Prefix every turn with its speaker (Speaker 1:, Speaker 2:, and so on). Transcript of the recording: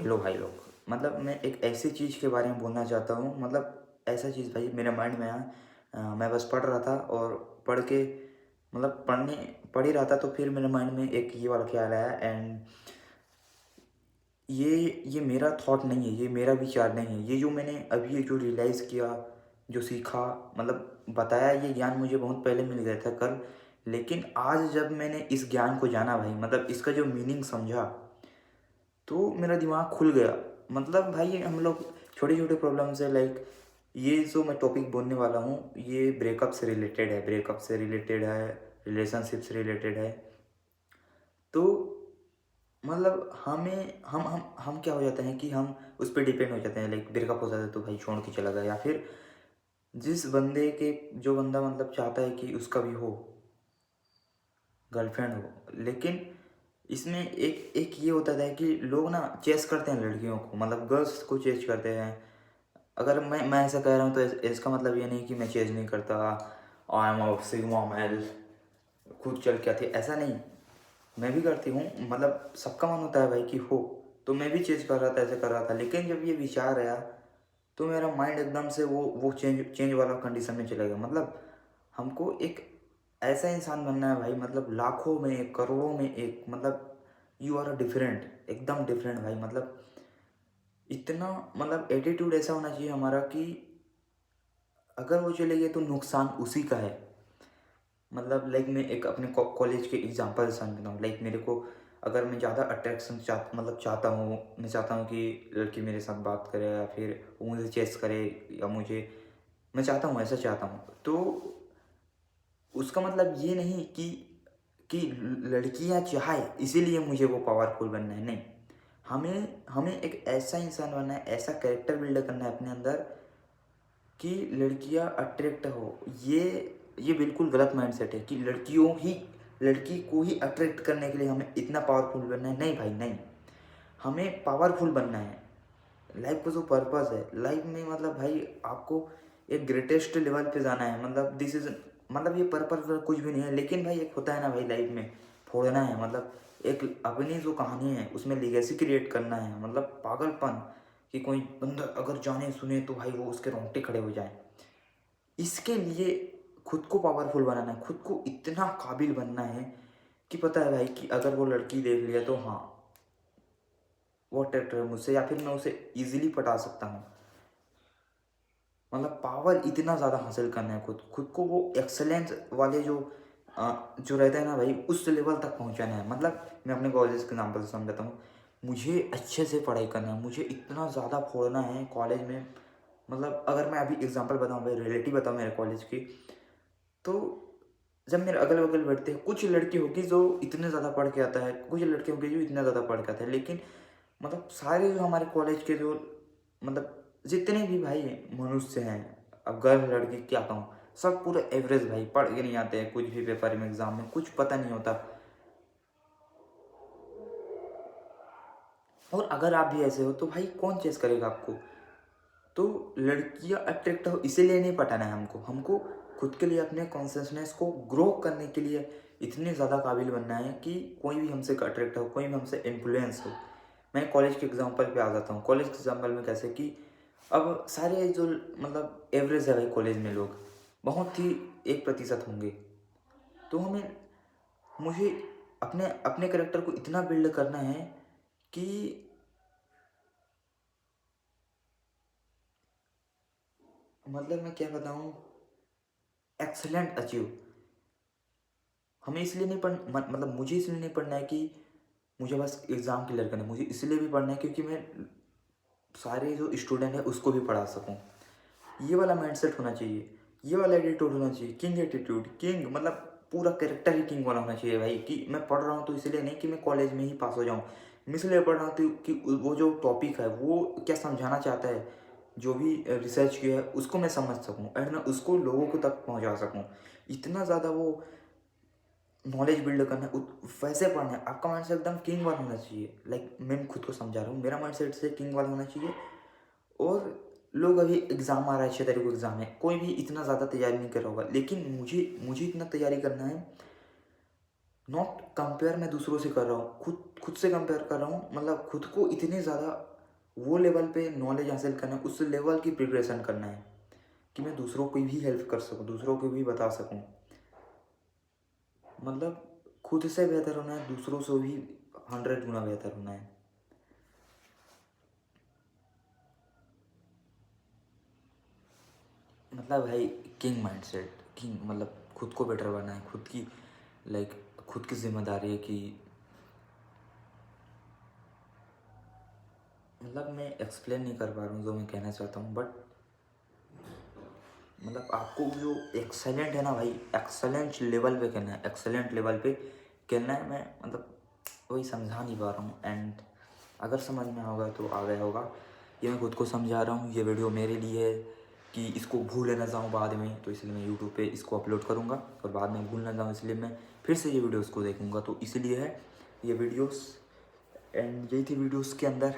Speaker 1: Hello भाई लोग। मतलब मैं एक ऐसी चीज़ के बारे में बोलना चाहता हूँ, मतलब ऐसा चीज़ भाई मेरे माइंड में आया। मैं बस पढ़ रहा था और पढ़ के मतलब पढ़ ही रहा था, तो फिर मेरे माइंड में एक ये वाला ख्याल आया। एंड ये मेरा थॉट नहीं है, ये मेरा विचार नहीं है। ये जो मैंने अभी ये जो रियलाइज़ किया, जो सीखा, मतलब बताया, ये ज्ञान मुझे बहुत पहले मिल गया था कल। लेकिन आज जब मैंने इस ज्ञान को जाना भाई, मतलब इसका जो मीनिंग समझा, तो मेरा दिमाग खुल गया। मतलब भाई हम लोग छोटे छोटे प्रॉब्लम से, लाइक ये जो मैं टॉपिक बोलने वाला हूँ, ये ब्रेकअप से रिलेटेड है, रिलेशनशिप से रिलेटेड है। तो मतलब हम क्या हो जाते हैं कि हम उस पर डिपेंड हो जाते हैं। लाइक ब्रेकअप हो जाता है तो भाई छोड़ के चला गया, या फिर जिस बंदे के जो बंदा मतलब चाहता है कि उसका भी हो, गर्लफ्रेंड हो। लेकिन इसमें एक एक ये होता है कि लोग ना चेस करते हैं लड़कियों को, मतलब गर्ल्स को चेस करते हैं। अगर मैं ऐसा कह रहा हूँ तो इसका मतलब ये नहीं कि मैं चेज नहीं करता। I am a sigma male, खुद चल के आती है, ऐसा नहीं। मैं भी करती हूँ, मतलब सबका मन होता है भाई कि हो। तो मैं भी चेंज कर रहा था, ऐसे कर रहा था। लेकिन जब ये विचार आया तो मेरा माइंड एकदम से वो चेंज चेंज वाला कंडीशन में चला गया। मतलब हमको एक ऐसा इंसान बनना है भाई, मतलब लाखों में एक, करोड़ों में एक, मतलब यू आर अ डिफरेंट, एकदम डिफरेंट भाई। मतलब इतना, मतलब एटीट्यूड ऐसा होना चाहिए हमारा कि अगर वो चले गए तो नुकसान उसी का है। मतलब लाइक मैं एक अपने कॉलेज के एग्जांपल से समझता हूँ। लाइक मेरे को अगर मैं ज़्यादा अट्रैक्शन चाहता हूँ, मैं चाहता हूँ कि लड़की मेरे साथ बात करे, या फिर वो मुझे चेस करे, या मुझे, मैं चाहता हूँ, ऐसा चाहता हूँ, तो उसका मतलब ये नहीं कि लड़कियां चाहे इसीलिए मुझे वो पावरफुल बनना है, नहीं। हमें हमें एक ऐसा इंसान बनना है, ऐसा कैरेक्टर बिल्ड करना है अपने अंदर कि लड़कियां अट्रैक्ट हो। ये बिल्कुल गलत माइंडसेट है कि लड़की को ही अट्रैक्ट करने के लिए हमें इतना पावरफुल बनना है। नहीं भाई, नहीं। हमें पावरफुल बनना है। लाइफ का जो पर्पस है लाइफ में, मतलब भाई आपको एक ग्रेटेस्ट लेवल पे जाना है। मतलब दिस इज, मतलब ये पर्पस कुछ भी नहीं है। लेकिन भाई एक होता है ना भाई, लाइफ में फोड़ना है, मतलब एक अपनी जो कहानी है उसमें लीगेसी क्रिएट करना है। मतलब पागलपन कि कोई बंदा अगर जाने सुने तो भाई वो उसके रोंगटे खड़े हो जाए। इसके लिए खुद को पावरफुल बनाना है, खुद को इतना काबिल बनना है कि पता है भाई कि अगर वो लड़की देख लिया तो हाँ, वो अट्रैक्ट है मुझसे, या फिर मैं उसे इजीली पटा सकता हूँ। मतलब पावर इतना ज़्यादा हासिल करना है, खुद खुद को वो एक्सेलेंस वाले जो रहते हैं ना भाई, उस लेवल तक पहुँचाना है। मतलब मैं अपने कॉलेज के एग्जाम्पल से समझाता हूँ। मुझे अच्छे से पढ़ाई करना है, मुझे इतना ज़्यादा फोड़ना है कॉलेज में। मतलब अगर मैं अभी एग्जांपल बताऊँ भाई, रिलेटिव बताऊँ मेरे कॉलेज की, तो जब मेरे अगल बगल बैठते हैं, कुछ लड़की होगी जो इतने ज़्यादा पढ़ के आता है, कुछ लड़के होंगे जो इतने ज़्यादा पढ़ के आते हैं। लेकिन मतलब सारे जो हमारे कॉलेज के जो, मतलब जितने भी भाई मनुष्य हैं, अब गर्ल लड़की क्या कहूँ, सब पूरे एवरेज भाई, पढ़ के नहीं आते हैं कुछ भी, पेपर में एग्जाम में कुछ पता नहीं होता। और अगर आप भी ऐसे हो तो भाई कौन चेस करेगा आपको। तो लड़कियां अट्रैक्ट हो इसीलिए नहीं पटाना है हमको। हमको खुद के लिए अपने कॉन्शियसनेस को ग्रो करने के लिए इतने ज़्यादा काबिल बनना है कि कोई भी हमसे अट्रैक्ट हो, कोई भी हमसे इन्फ्लुएंस हो। मैं कॉलेज के एग्जांपल पे आ जाता हूँ। कॉलेज के एग्जांपल में कैसे कि अब सारे जो, मतलब एवरेज है भाई कॉलेज में लोग, बहुत ही 1% होंगे। तो मुझे अपने अपने करेक्टर को इतना बिल्ड करना है कि, मतलब मैं क्या बताऊँ, एक्सलेंट अचीव। हमें इसलिए नहीं मतलब मुझे इसलिए नहीं पढ़ना है कि मुझे बस एग्ज़ाम क्लियर करना है। मुझे इसलिए भी पढ़ना है क्योंकि मैं सारे जो स्टूडेंट हैं उसको भी पढ़ा सकूं। ये वाला माइंडसेट होना चाहिए, ये वाला एटीट्यूड होना चाहिए, किंग एटीट्यूड। किंग मतलब पूरा कैरेक्टर ही किंग वाला होना चाहिए भाई, कि मैं पढ़ रहा हूँ तो इसलिए नहीं कि मैं कॉलेज में ही पास हो जाऊँ। मैं इसलिए पढ़ रहा हूँ कि वो जो टॉपिक है वो क्या समझाना चाहता है, जो भी रिसर्च किया है उसको मैं समझ सकूँ, एंड मैं उसको लोगों को तक पहुँचा सकूँ। इतना ज़्यादा वो नॉलेज बिल्ड करना है, वैसे पढ़ना है। आपका माइंडसेट एकदम किंग वाला होना चाहिए। लाइक मैं खुद को समझा रहा हूँ, मेरा माइंडसेट से किंग वाला होना चाहिए। और लोग अभी एग्ज़ाम आ रहा है, 6 तारीख को एग्ज़ाम है, कोई भी इतना ज़्यादा तैयारी नहीं कर रहा होगा, लेकिन मुझे मुझे इतना तैयारी करना है। नॉट कंपेयर मैं दूसरों से कर रहा हूँ, खुद खुद से कंपेयर कर रहा हूँ। मतलब खुद को इतने ज़्यादा वो लेवल पे नॉलेज हासिल करना है, उस लेवल की प्रिपरेशन करना है कि मैं दूसरों की भी हेल्प कर सकूँ, दूसरों को भी बता सकूँ। मतलब खुद से बेहतर होना है, दूसरों से भी 100 गुना बेहतर होना है। मतलब भाई किंग माइंडसेट, किंग मतलब खुद को बेटर बनना है, खुद की लाइक खुद की जिम्मेदारी है कि मतलब मैं एक्सप्लेन नहीं कर पा रहा हूँ जो मैं कहना चाहता हूँ, बट मतलब आपको जो एक्सेलेंट है ना भाई, एक्सेलेंट लेवल पे खेलना है, एक्सेलेंट लेवल पे खेलना है। मैं मतलब वही समझा नहीं पा रहा हूँ। एंड अगर समझ में होगा तो आ गया होगा। ये मैं खुद को समझा रहा हूँ, ये वीडियो मेरे लिए है कि इसको भूल ना जाऊँ बाद में, तो इसलिए मैं यूट्यूब पे इसको अपलोड करूँगा और बाद में भूल ना जाऊँ, इसलिए मैं फिर से ये वीडियोस को देखूँगा, तो इसलिए है ये वीडियोस। एंड यही थी वीडियोस के अंदर।